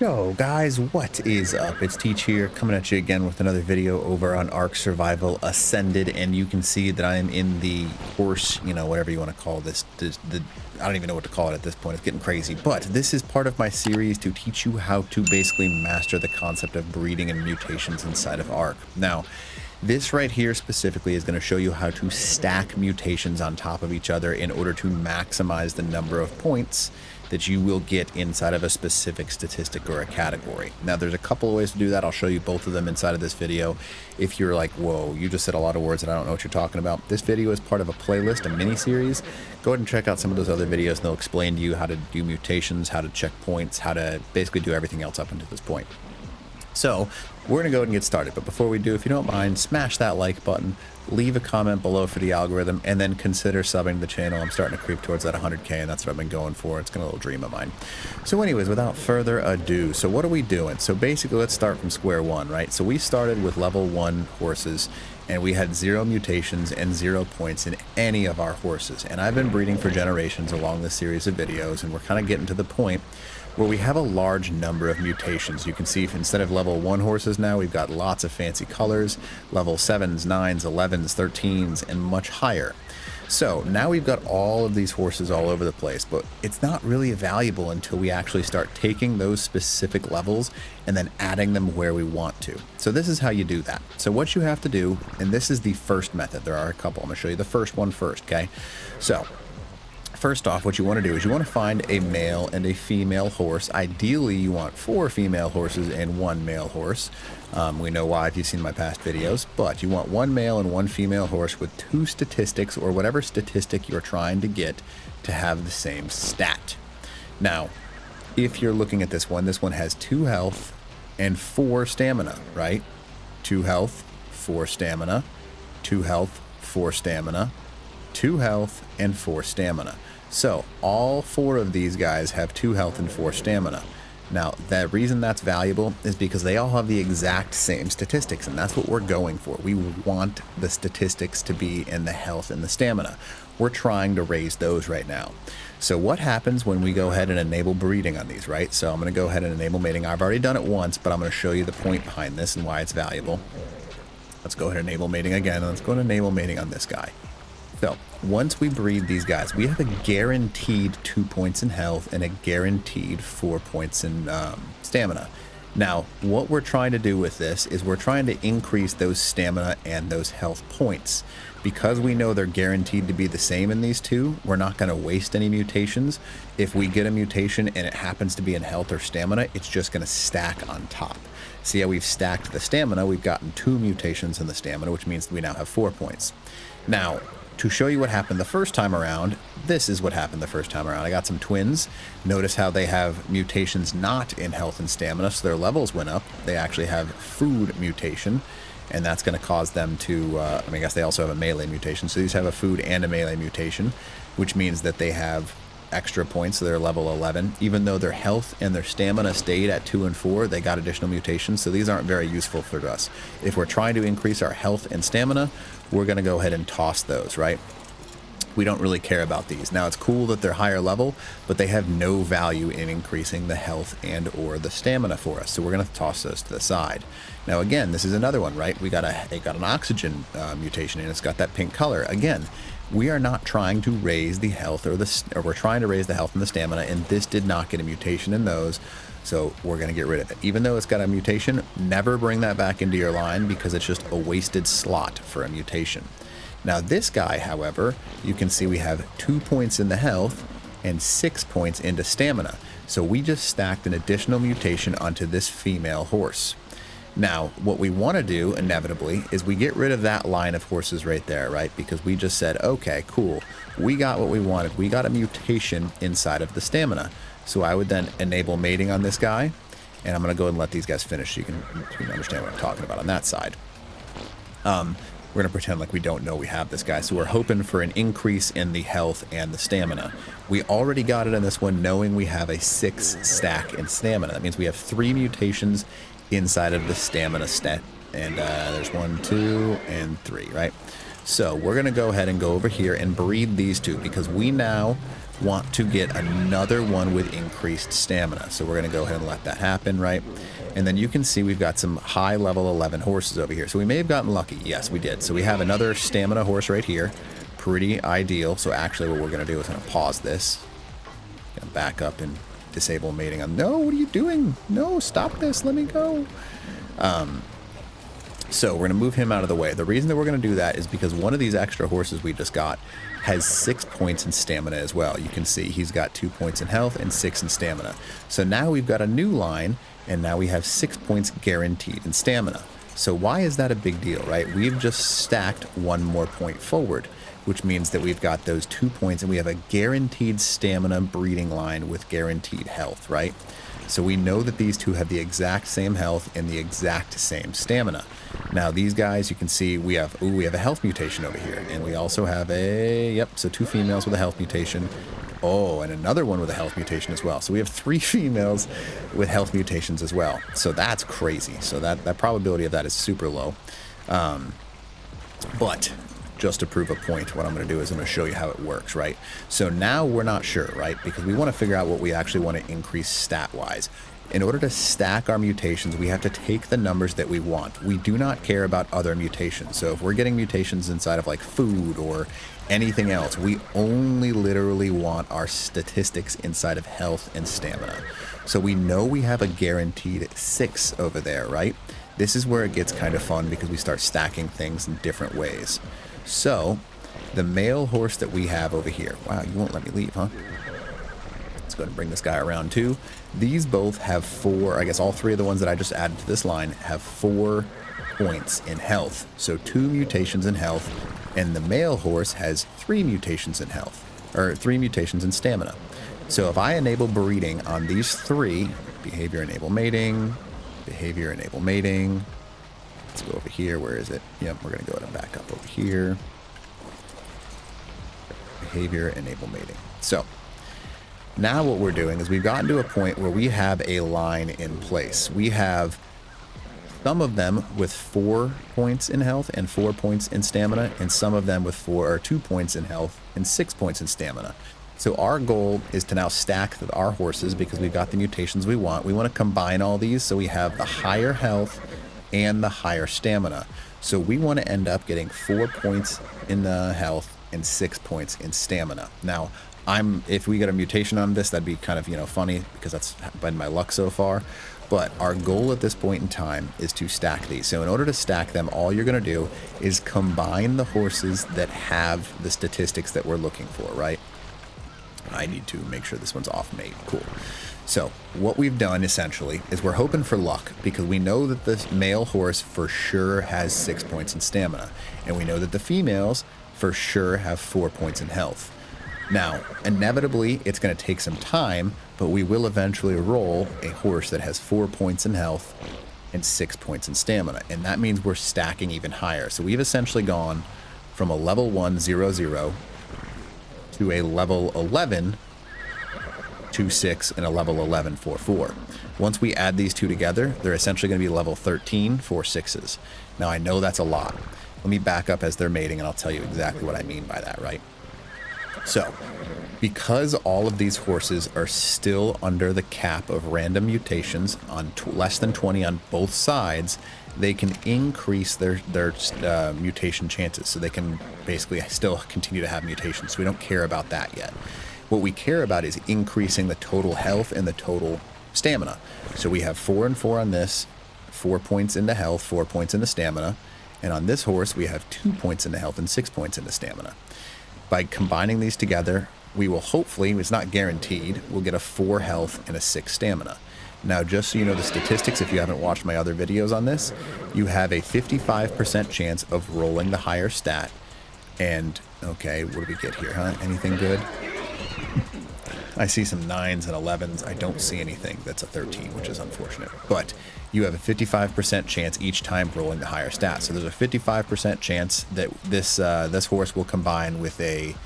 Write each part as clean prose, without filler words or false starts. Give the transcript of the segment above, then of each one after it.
Yo guys, what is up? It's Teach here, coming at you again with another video over on Ark Survival Ascended, and you can see that I'm in the horse, whatever you want to call this, I don't even know what to call it at this point. It's getting crazy, but this is part of my series to teach you how to basically master the concept of breeding and mutations inside of Ark. Now, this right here specifically is going to show you how to stack mutations on top of each other in order to maximize the number of points that you will get inside of a specific statistic or a category. Now, there's a couple of ways to do that. I'll show you both of them inside of this video. If you're like, whoa, you just said a lot of words and I don't know what you're talking about. This video is part of a playlist, a mini series. Go ahead and check out some of those other videos and they'll explain to you how to do mutations, how to check points, how to basically do everything else up until this point. So we're going to go ahead and get started. But before we do, if you don't mind, smash that like button, leave a comment below for the algorithm, and then consider subbing to the channel. I'm starting to creep towards that 100K, and that's what I've been going for. It's been a little dream of mine. So anyways, without further ado, so what are we doing? So basically, let's start from square one, right? So we started with level 1 horses, and we had 0 mutations and 0 points in any of our horses. And I've been breeding for generations along this series of videos, and we're kind of getting to the point where we have a large number of mutations. You can see instead of level 1 horses now, we've got lots of fancy colors, level 7s, 9s, 11s, 13s, and much higher. So now we've got all of these horses all over the place, but it's not really valuable until we actually start taking those specific levels and then adding them where we want to. So this is how you do that. So what you have to do, and this is the first method, there are a couple, I'm going to show you the first one first, okay? So first off, what you want to do is you want to find a male and a female horse. Ideally, you want 4 female horses and 1 male horse. We know why if you've seen my past videos, but you want 1 male and 1 female horse with 2 statistics or whatever statistic you're trying to get to have the same stat. Now, if you're looking at this one has 2 health and 4 stamina, right? 2 health, 4 stamina, 2 health, 4 stamina, 2 health, and 4 stamina. So all 4 of these guys have 2 health and 4 stamina. Now, the reason that's valuable is because they all have the exact same statistics, and that's what we're going for. We want the statistics to be in the health and the stamina. We're trying to raise those right now. So what happens when we go ahead and enable breeding on these, right? So I'm going to go ahead and enable mating. I've already done it once, but I'm going to show you the point behind this and why it's valuable. Let's go ahead and enable mating again, and let's go and enable mating on this guy. So once we breed these guys, we have a guaranteed 2 points in health and a guaranteed 4 points in stamina. Now, what we're trying to do with this is we're trying to increase those stamina and those health points. Because we know they're guaranteed to be the same in these two, we're not going to waste any mutations. If we get a mutation and it happens to be in health or stamina, it's just going to stack on top. See how we've stacked the stamina? We've gotten 2 mutations in the stamina, which means we now have 4 points. Now, to show you what happened the first time around, this is what happened the first time around. I got some twins. Notice how they have mutations not in health and stamina, so their levels went up. They actually have food mutation, and that's going to cause them to, I guess they also have a melee mutation. So these have a food and a melee mutation, which means that they have extra points, so they're level 11. Even though their health and their stamina stayed at 2 and 4, they got additional mutations, so these aren't very useful for us. If we're trying to increase our health and stamina, we're going to go ahead and toss those, right? We don't really care about these. Now, it's cool that they're higher level, but they have no value in increasing the health and or the stamina for us, so we're going to toss those to the side. Now, again, this is another one, right? It got an oxygen mutation, and it's got that pink color. Again, we are not trying to raise the health or we're trying to raise the health and the stamina, and this did not get a mutation in those, so we're going to get rid of it. Even though it's got a mutation, never bring that back into your line because it's just a wasted slot for a mutation. Now this guy, however, you can see we have 2 points in the health and 6 points into stamina. So we just stacked an additional mutation onto this female horse. Now, what we want to do, inevitably, is we get rid of that line of horses right there, right? Because we just said, okay, cool, we got what we wanted. We got a mutation inside of the stamina. So I would then enable mating on this guy, and I'm going to go ahead and let these guys finish so you can understand what I'm talking about on that side. We're going to pretend like we don't know we have this guy. So we're hoping for an increase in the health and the stamina. We already got it in this one knowing we have a 6 stack in stamina. That means we have 3 mutations inside of the stamina stat. And there's 1, 2, and 3, right? So we're going to go ahead and go over here and breed these 2 because we now want to get another one with increased stamina. So we're going to go ahead and let that happen, right? And then you can see we've got some high level 11 horses over here. So we may have gotten lucky. Yes, we did. So we have another stamina horse right here. Pretty ideal. So actually what we're going to do is going to pause this. Gonna back up and disable mating. No, what are you doing? No, stop this. Let me go. So we're going to move him out of the way. The reason that we're going to do that is because one of these extra horses we just got has 6 points in stamina as well. You can see he's got 2 points in health and 6 in stamina. So now we've got a new line, and now we have 6 points guaranteed in stamina. So why is that a big deal, right? We've just stacked 1 more point forward, which means that we've got those 2 points, and we have a guaranteed stamina breeding line with guaranteed health, right? So we know that these two have the exact same health and the exact same stamina. Now these guys, you can see we have a health mutation over here, and we also have so 2 females with a health mutation. Oh, and another one with a health mutation as well. So we have 3 females with health mutations as well. So that's crazy. So that probability of that is super low. But just to prove a point, what I'm going to do is I'm going to show you how it works, right? So now we're not sure, right? Because we want to figure out what we actually want to increase stat-wise. In order to stack our mutations, we have to take the numbers that we want. We do not care about other mutations. So if we're getting mutations inside of like food or anything else, we only literally want our statistics inside of health and stamina. So we know we have a guaranteed 6 over there, right? This is where it gets kind of fun because we start stacking things in different ways. So the male horse that we have over here, wow, you won't let me leave, huh? Let's go ahead and bring this guy around too. These both have 4, I guess all 3 of the ones that I just added to this line have 4 points in health. So 2 mutations in health, and the male horse has 3 mutations in health, or 3 mutations in stamina. So if I enable breeding on these 3, behavior enable mating, behavior enable mating, let's go over here. Where is it? Yep, we're going to go ahead and back up over here. Behavior enable mating. So now what we're doing is we've gotten to a point where we have a line in place. We have some of them with 4 points in health and 4 points in stamina, and some of them with 2 points in health and 6 points in stamina. So our goal is to now stack our horses because we've got the mutations we want. We want to combine all these so we have the higher health and the higher stamina. So we want to end up getting 4 points in the health and 6 points in stamina. Now, if we get a mutation on this, that'd be kind of, funny because that's been my luck so far. But our goal at this point in time is to stack these. So in order to stack them, all you're going to do is combine the horses that have the statistics that we're looking for, right? I need to make sure this one's off mate. Cool. So what we've done essentially is we're hoping for luck because we know that the male horse for sure has 6 points in stamina. And we know that the females for sure have 4 points in health. Now, inevitably, it's going to take some time, but we will eventually roll a horse that has 4 points in health and 6 points in stamina. And that means we're stacking even higher. So we've essentially gone from a level 1, 0, 0 to a level 11, 2, 6, and a level 11, 4, 4. Once we add these two together, they're essentially going to be level 13, 4 6s. Now, I know that's a lot. Let me back up as they're mating, and I'll tell you exactly what I mean by that, right? So, because all of these horses are still under the cap of random mutations on less than 20 on both sides, they can increase their mutation chances. So they can basically still continue to have mutations. So we don't care about that yet. What we care about is increasing the total health and the total stamina. So we have 4 and 4 on this, 4 points in the health, 4 points in the stamina. And on this horse, we have 2 points in the health and 6 points in the stamina. By combining these together, we will hopefully, it's not guaranteed, we'll get a 4 health and a 6 stamina. Now, just so you know the statistics, if you haven't watched my other videos on this, you have a 55% chance of rolling the higher stat. And, okay, what do we get here, huh? Anything good? I see some 9s and 11s. I don't see anything that's a 13, which is unfortunate. But you have a 55% chance each time rolling the higher stat. So there's a 55% chance that this horse will combine with a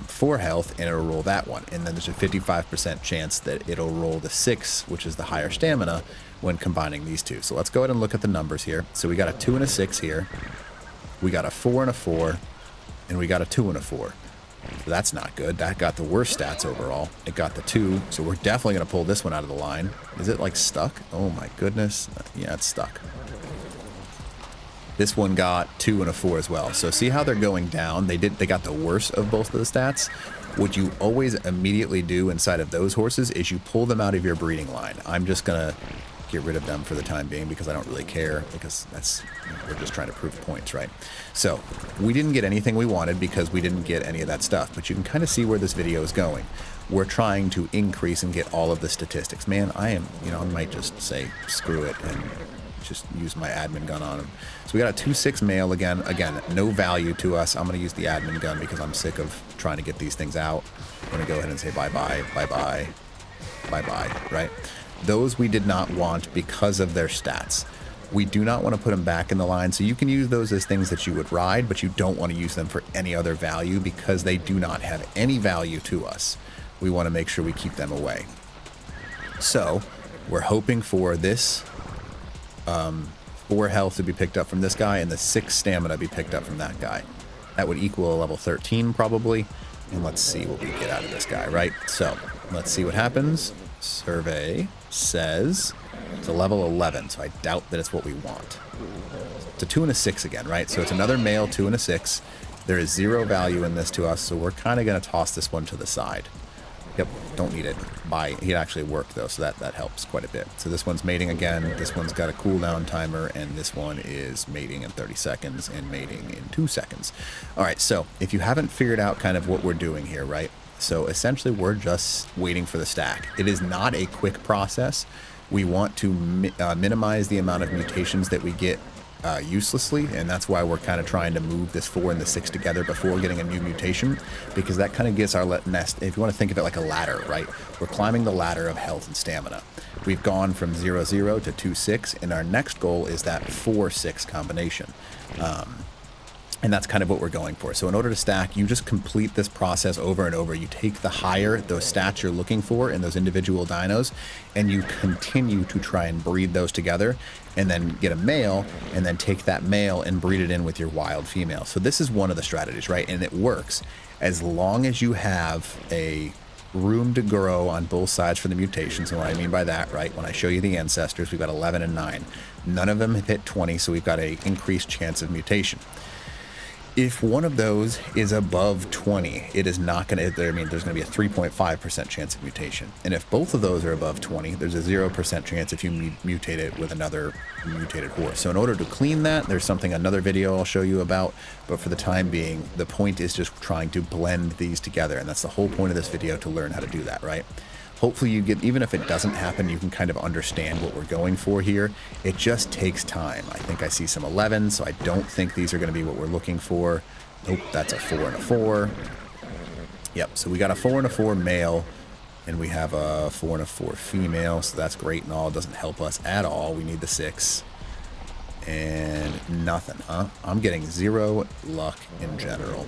4 health and it'll roll that one. And then there's a 55% chance that it'll roll the 6, which is the higher stamina, when combining these two. So let's go ahead and look at the numbers here. So we got a 2 and a 6 here. We got a 4 and a 4. And we got a 2 and a 4. So that's not good. That got the worst stats overall. It got the 2, so we're definitely going to pull this one out of the line. Is it like stuck? Oh my goodness. Yeah, it's stuck. This one got 2 and a 4 as well. So see how they're going down? They got the worst of both of the stats. What you always immediately do inside of those horses is you pull them out of your breeding line. I'm just going to get rid of them for the time being because I don't really care, because we're just trying to prove points, right? So we didn't get anything we wanted because we didn't get any of that stuff, but you can kind of see where this video is going. We're trying to increase and get all of the statistics. Man, I might just say screw it and just use my admin gun on him. So we got a 2-6 male again, no value to us. I'm going to use the admin gun because I'm sick of trying to get these things out. I'm going to go ahead and say bye-bye, bye-bye, bye-bye, right? Those we did not want because of their stats. We do not want to put them back in the line, so you can use those as things that you would ride, but you don't want to use them for any other value because they do not have any value to us. We want to make sure we keep them away. So we're hoping for this 4 health to be picked up from this guy and the 6 stamina to be picked up from that guy. That would equal a level 13 probably. And let's see what we get out of this guy, right? So let's see what happens. Survey says it's a level 11, so I doubt that it's what we want. It's a 2 and a 6 again, right? So it's another male 2 and a 6. There is 0 value in this to us, so we're kind of going to toss this one to the side. Yep, don't need it. It actually worked though, so that helps quite a bit. So this one's mating again. This one's got a cooldown timer, and this one is mating in 30 seconds and mating in 2 seconds. All right, so if you haven't figured out kind of what we're doing here, right? So essentially we're just waiting for the stack. It is not a quick process. We want to minimize the amount of mutations that we get uselessly, and that's why we're kind of trying to move this 4 and the 6 together before getting a new mutation, because that kind of gets our nest. If you want to think of it like a ladder, right? We're climbing the ladder of health and stamina. We've gone from 0-0 to 2-6, and our next goal is that 4-6 combination. And that's kind of what we're going for. So in order to stack, you just complete this process over and over. You take the higher, those stats you're looking for in those individual dinos, and you continue to try and breed those together, and then get a male, and then take that male and breed it in with your wild female. So this is one of the strategies, right? And it works as long as you have a room to grow on both sides for the mutations. And what I mean by that, right, when I show you the ancestors, we've got 11 and 9. None of them have hit 20, so we've got a increased chance of mutation. If one of those is above 20, it is not going to, there's going to be a 3.5% chance of mutation. And if both of those are above 20, there's a 0% chance if you mutate it with another mutated horse. So in order to clean that, there's another video I'll show you about, but for the time being, the point is just trying to blend these together. And that's the whole point of this video, to learn how to do that, right? Hopefully you get, even if it doesn't happen, you can kind of understand what we're going for here. It just takes time. I think I see some 11, so I don't think these are going to be what we're looking for. Nope, that's a 4 and a 4. Yep, so we got a 4 and a 4 male, and we have a 4 and a 4 female, so that's great and all. It doesn't help us at all. We need the 6. And nothing, huh? I'm getting 0 luck in general.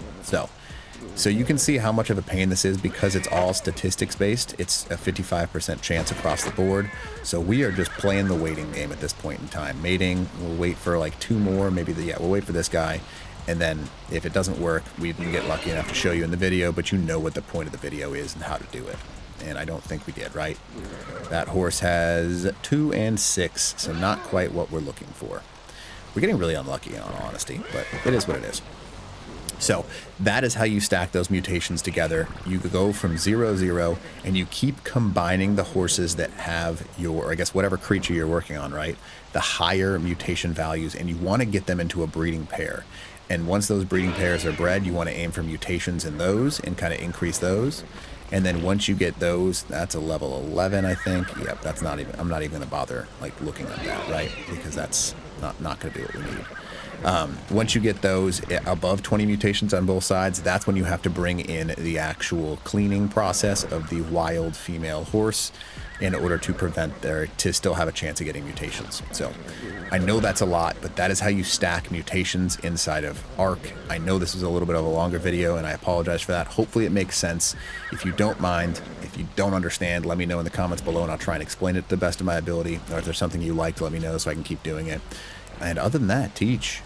So you can see how much of a pain this is because it's all statistics based. It's a 55% chance across the board. So we are just playing the waiting game at this point in time. Mating, we'll wait for like 2 more, maybe we'll wait for this guy. And then if it doesn't work, we didn't get lucky enough to show you in the video, but you know what the point of the video is and how to do it. And I don't think we did, right? That horse has 2 and 6, so not quite what we're looking for. We're getting really unlucky in all honesty, but it is what it is. So that is how you stack those mutations together. You go from 0-0, and you keep combining the horses that have your, or I guess whatever creature you're working on, right? The higher mutation values, and you want to get them into a breeding pair. And once those breeding pairs are bred, you want to aim for mutations in those and kind of increase those. And then once you get those, that's a level 11, I think. Yep, that's not even, I'm not even going to bother like looking at that, right? Because that's not going to be what we need. Once you get those above 20 mutations on both sides, that's when you have to bring in the actual cleaning process of the wild female horse in order to prevent to still have a chance of getting mutations. So I know that's a lot, but that is how you stack mutations inside of Ark. I know this is a little bit of a longer video, and I apologize for that. Hopefully it makes sense. If you don't mind, if you don't understand, let me know in the comments below, and I'll try and explain it to the best of my ability. Or if there's something you liked, let me know so I can keep doing it. And other than that, teach.